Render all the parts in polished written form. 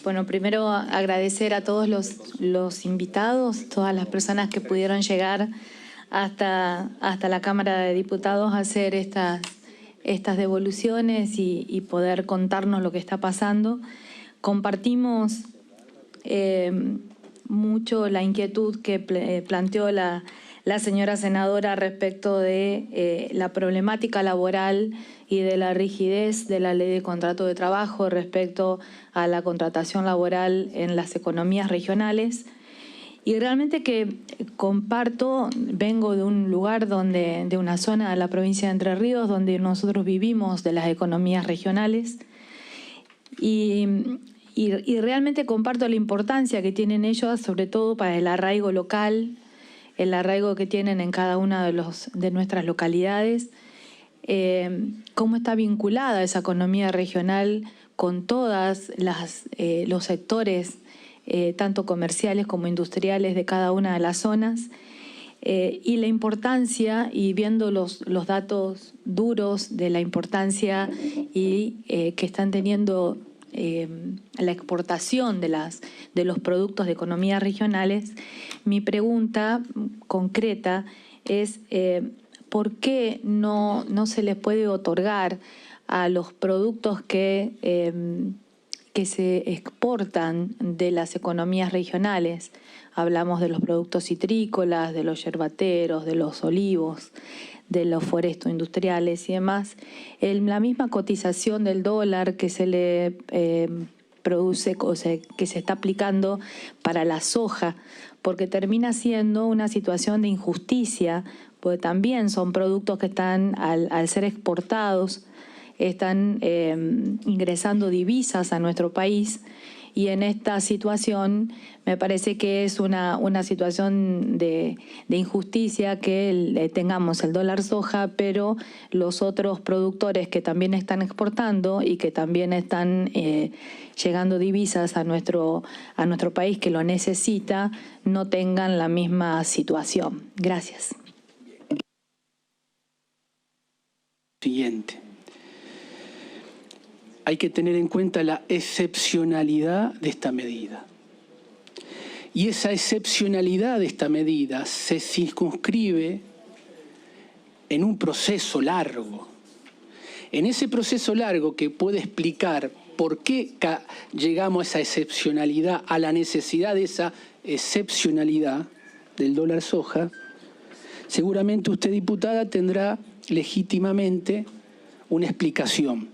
Bueno, primero agradecer a todos los invitados, todas las personas que pudieron llegar hasta la Cámara de Diputados a hacer estas devoluciones y poder contarnos lo que está pasando. Compartimos mucho la inquietud que planteó la señora senadora respecto de la problemática laboral y de la rigidez de la ley de contrato de trabajo respecto a la contratación laboral en las economías regionales. Y realmente que comparto, vengo de un lugar de una zona de la provincia de Entre Ríos donde nosotros vivimos de las economías regionales y realmente comparto la importancia que tienen ellos, sobre todo para el arraigo local, el arraigo que tienen en cada una de nuestras localidades, cómo está vinculada esa economía regional con todos los sectores, tanto comerciales como industriales de cada una de las zonas, y la importancia, y viendo los datos duros de la importancia que están teniendo la exportación de los productos de economías regionales, mi pregunta concreta es ¿por qué no se les puede otorgar a los productos que se exportan de las economías regionales? Hablamos de los productos citrícolas, de los yerbateros, de los olivos, de los forestos industriales y demás, la misma cotización del dólar que se le produce, o sea, que se está aplicando para la soja, porque termina siendo una situación de injusticia, porque también son productos que están, al ser exportados, están ingresando divisas a nuestro país, y en esta situación me parece que es una situación de injusticia que tengamos el dólar soja, pero los otros productores que también están exportando y que también están llegando divisas a nuestro país, que lo necesita, no tengan la misma situación. Gracias. Siguiente. Hay que tener en cuenta la excepcionalidad de esta medida. Y esa excepcionalidad de esta medida se circunscribe en un proceso largo. En ese proceso largo que puede explicar por qué llegamos a esa excepcionalidad, a la necesidad de esa excepcionalidad del dólar soja, seguramente usted, diputada, tendrá legítimamente una explicación.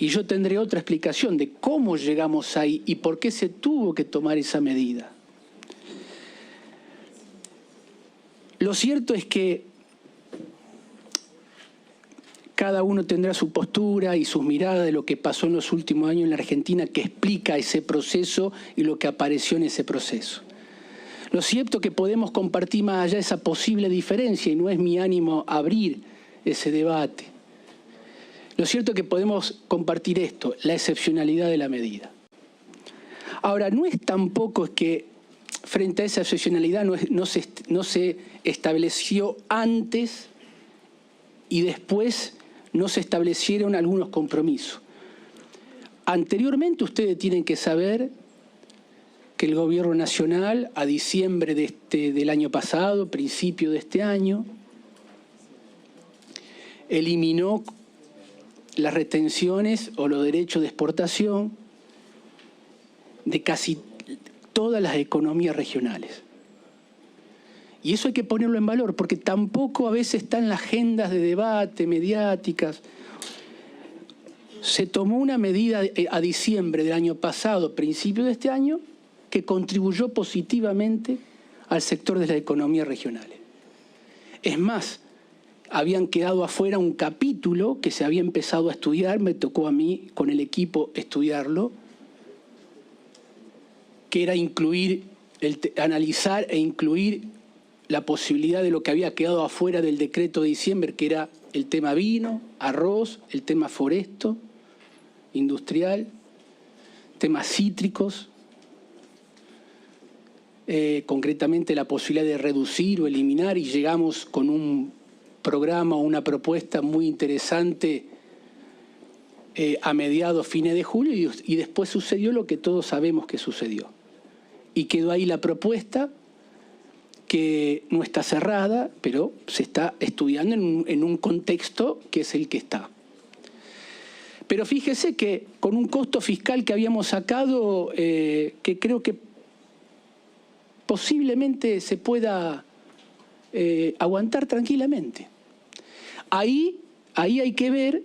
Y yo tendré otra explicación de cómo llegamos ahí y por qué se tuvo que tomar esa medida. Lo cierto es que cada uno tendrá su postura y sus miradas de lo que pasó en los últimos años en la Argentina, que explica ese proceso y lo que apareció en ese proceso. Lo cierto es que podemos compartir más allá esa posible diferencia, y no es mi ánimo abrir ese debate. Lo cierto es que podemos compartir esto, la excepcionalidad de la medida. Ahora, no es tampoco es que frente a esa excepcionalidad no se estableció antes y después no se establecieron algunos compromisos. Anteriormente ustedes tienen que saber que el Gobierno Nacional, a diciembre del año pasado, principio de este año, eliminó las retenciones o los derechos de exportación de casi todas las economías regionales. Y eso hay que ponerlo en valor, porque tampoco a veces está en las agendas de debate mediáticas. Se tomó una medida a diciembre del año pasado, principio de este año, que contribuyó positivamente al sector de las economías regionales. Es más, habían quedado afuera un capítulo que se había empezado a estudiar, me tocó a mí con el equipo estudiarlo, que era analizar e incluir la posibilidad de lo que había quedado afuera del decreto de diciembre, que era el tema vino, arroz, el tema foresto, industrial, temas cítricos, concretamente la posibilidad de reducir o eliminar, y llegamos con un programa o una propuesta muy interesante a mediados, fines de julio, y después sucedió lo que todos sabemos que sucedió. Y quedó ahí la propuesta, que no está cerrada, pero se está estudiando en un contexto que es el que está. Pero fíjese que con un costo fiscal que habíamos sacado, que creo que posiblemente se pueda aguantar tranquilamente. Ahí hay que ver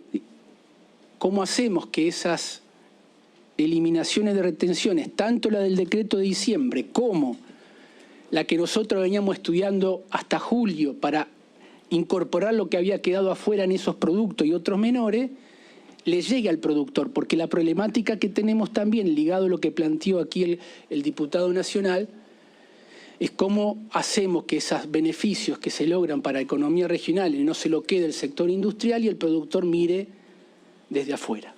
cómo hacemos que esas eliminaciones de retenciones, tanto la del decreto de diciembre como la que nosotros veníamos estudiando hasta julio para incorporar lo que había quedado afuera en esos productos y otros menores, le llegue al productor, porque la problemática que tenemos también, ligado a lo que planteó aquí el diputado nacional, es cómo hacemos que esos beneficios que se logran para economía regional y no se lo quede el sector industrial y el productor mire desde afuera.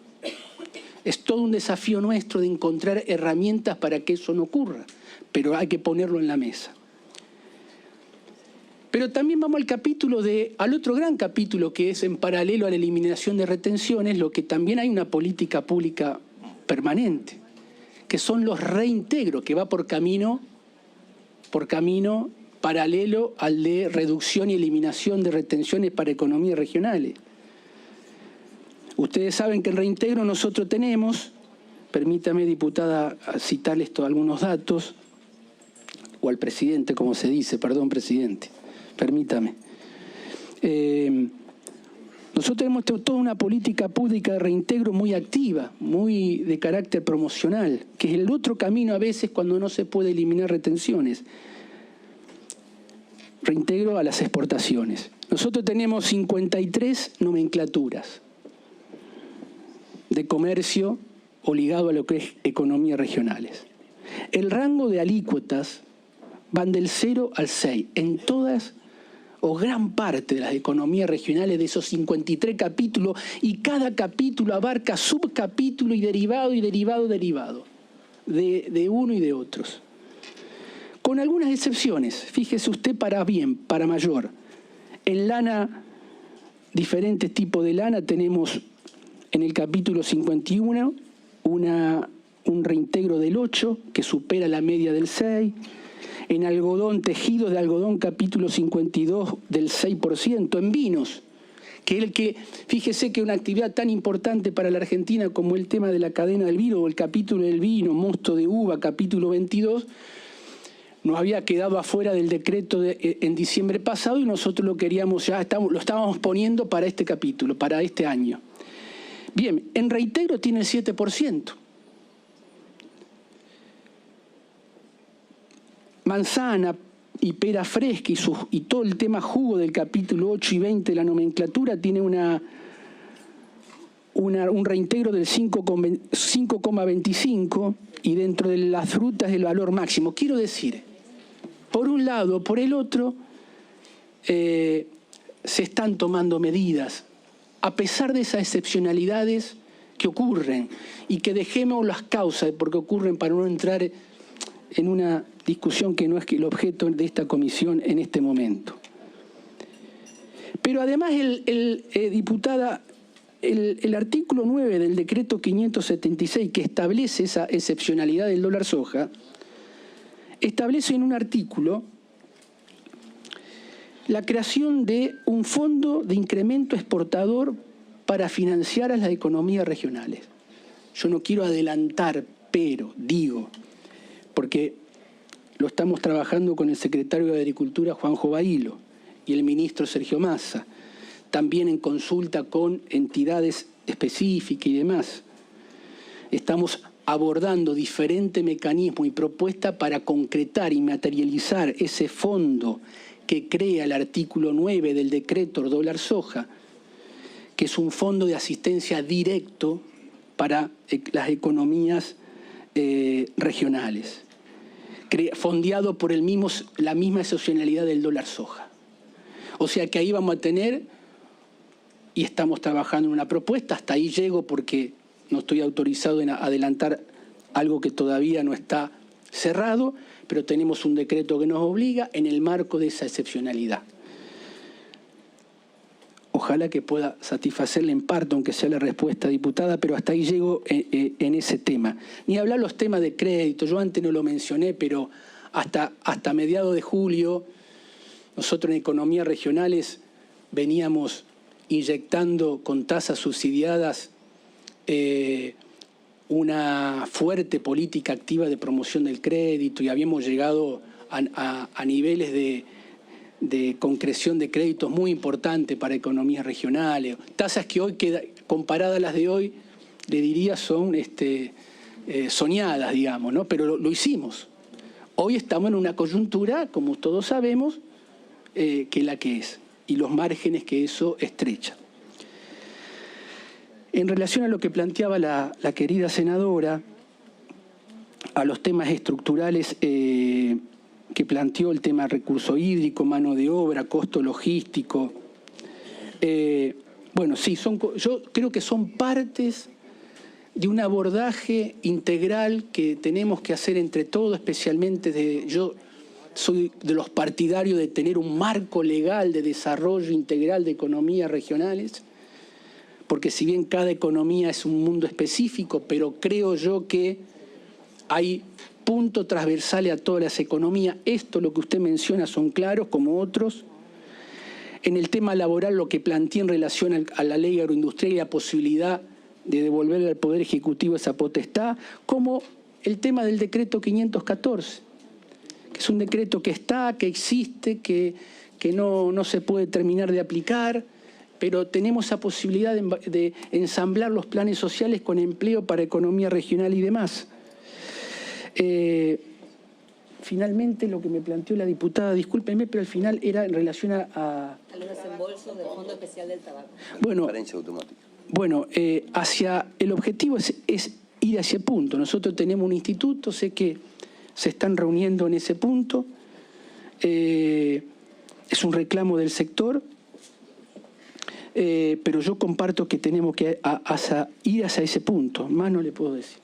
Es todo un desafío nuestro de encontrar herramientas para que eso no ocurra, pero hay que ponerlo en la mesa. Pero también vamos al otro gran capítulo que es en paralelo a la eliminación de retenciones, lo que también hay una política pública permanente, que son los reintegros, que va por camino paralelo al de reducción y eliminación de retenciones para economías regionales. Ustedes saben que en reintegro nosotros tenemos, permítame, diputada, citarles algunos datos, o al presidente, como se dice, perdón, presidente, permítame. Nosotros tenemos toda una política pública de reintegro muy activa, muy de carácter promocional, que es el otro camino a veces cuando no se puede eliminar retenciones. Reintegro a las exportaciones. Nosotros tenemos 53 nomenclaturas de comercio o ligado a lo que es economías regionales. El rango de alícuotas van del 0 al 6 en todas o gran parte de las economías regionales de esos 53 capítulos, y cada capítulo abarca subcapítulo y derivado de uno y de otros. Con algunas excepciones, fíjese usted, para bien, para mayor. En lana, diferentes tipos de lana, tenemos en el capítulo 51 un reintegro del 8 que supera la media del 6. En algodón, tejidos de algodón, capítulo 52 del 6%. En vinos, que es el que, fíjese que una actividad tan importante para la Argentina como el tema de la cadena del vino, o el capítulo del vino, mosto de uva, capítulo 22, nos había quedado afuera del decreto en diciembre pasado y nosotros lo queríamos, lo estábamos poniendo para este capítulo, para este año. Bien, en reintegro tiene el 7%. Manzana y pera fresca y todo el tema jugo del capítulo 8 y 20 de la nomenclatura tiene un reintegro del 5,25 y dentro de las frutas el valor máximo. Quiero decir, por un lado, por el otro, se están tomando medidas, a pesar de esas excepcionalidades que ocurren, y que dejemos las causas de por qué ocurren para no entrar en una discusión que no es el objeto de esta comisión en este momento. Pero además, diputada, el artículo 9 del decreto 576, que establece esa excepcionalidad del dólar soja, establece en un artículo la creación de un fondo de incremento exportador para financiar a las economías regionales. Yo no quiero adelantar, pero digo, porque lo estamos trabajando con el secretario de Agricultura, Juanjo Bailo, y el ministro Sergio Massa, también en consulta con entidades específicas y demás. Estamos abordando diferentes mecanismos y propuestas para concretar y materializar ese fondo que crea el artículo 9 del decreto dólar soja, que es un fondo de asistencia directo para las economías regionales, fondeado por la misma excepcionalidad del dólar soja. O sea que ahí vamos a tener, y estamos trabajando en una propuesta, hasta ahí llego porque no estoy autorizado en adelantar algo que todavía no está cerrado, pero tenemos un decreto que nos obliga en el marco de esa excepcionalidad. ojalá que pueda satisfacerle en parte, aunque sea la respuesta, diputada, pero hasta ahí llego en ese tema. Ni hablar los temas de crédito, yo antes no lo mencioné, pero hasta mediados de julio, nosotros en economías regionales veníamos inyectando con tasas subsidiadas una fuerte política activa de promoción del crédito y habíamos llegado a niveles de concreción de créditos muy importantes para economías regionales. Tasas que hoy, comparadas a las de hoy, le diría son soñadas, digamos, ¿no? Pero lo hicimos. Hoy estamos en una coyuntura, como todos sabemos, que es la que es, y los márgenes que eso estrecha. En relación a lo que planteaba la querida senadora, a los temas estructurales que planteó, el tema recurso hídrico, mano de obra, costo logístico, bueno, sí, yo creo que son partes de un abordaje integral que tenemos que hacer entre todos, especialmente yo soy de los partidarios de tener un marco legal de desarrollo integral de economías regionales, porque si bien cada economía es un mundo específico, pero creo yo que hay puntos transversales a todas las economías. Esto, lo que usted menciona, son claros como otros. En el tema laboral, lo que planteé en relación a la ley agroindustrial y la posibilidad de devolverle al Poder Ejecutivo esa potestad, como el tema del decreto 514, que es un decreto que está, que existe, que no se puede terminar de aplicar, pero tenemos esa posibilidad de ensamblar los planes sociales con empleo para economía regional y demás. Finalmente, lo que me planteó la diputada, discúlpenme, pero al final era en relación a los desembolsos del Fondo Especial del Tabaco. Bueno, el objetivo es ir a ese punto. Nosotros tenemos un instituto, sé que se están reuniendo en ese punto, es un reclamo del sector, pero yo comparto que tenemos que ir hacia ese punto, más no le puedo decir.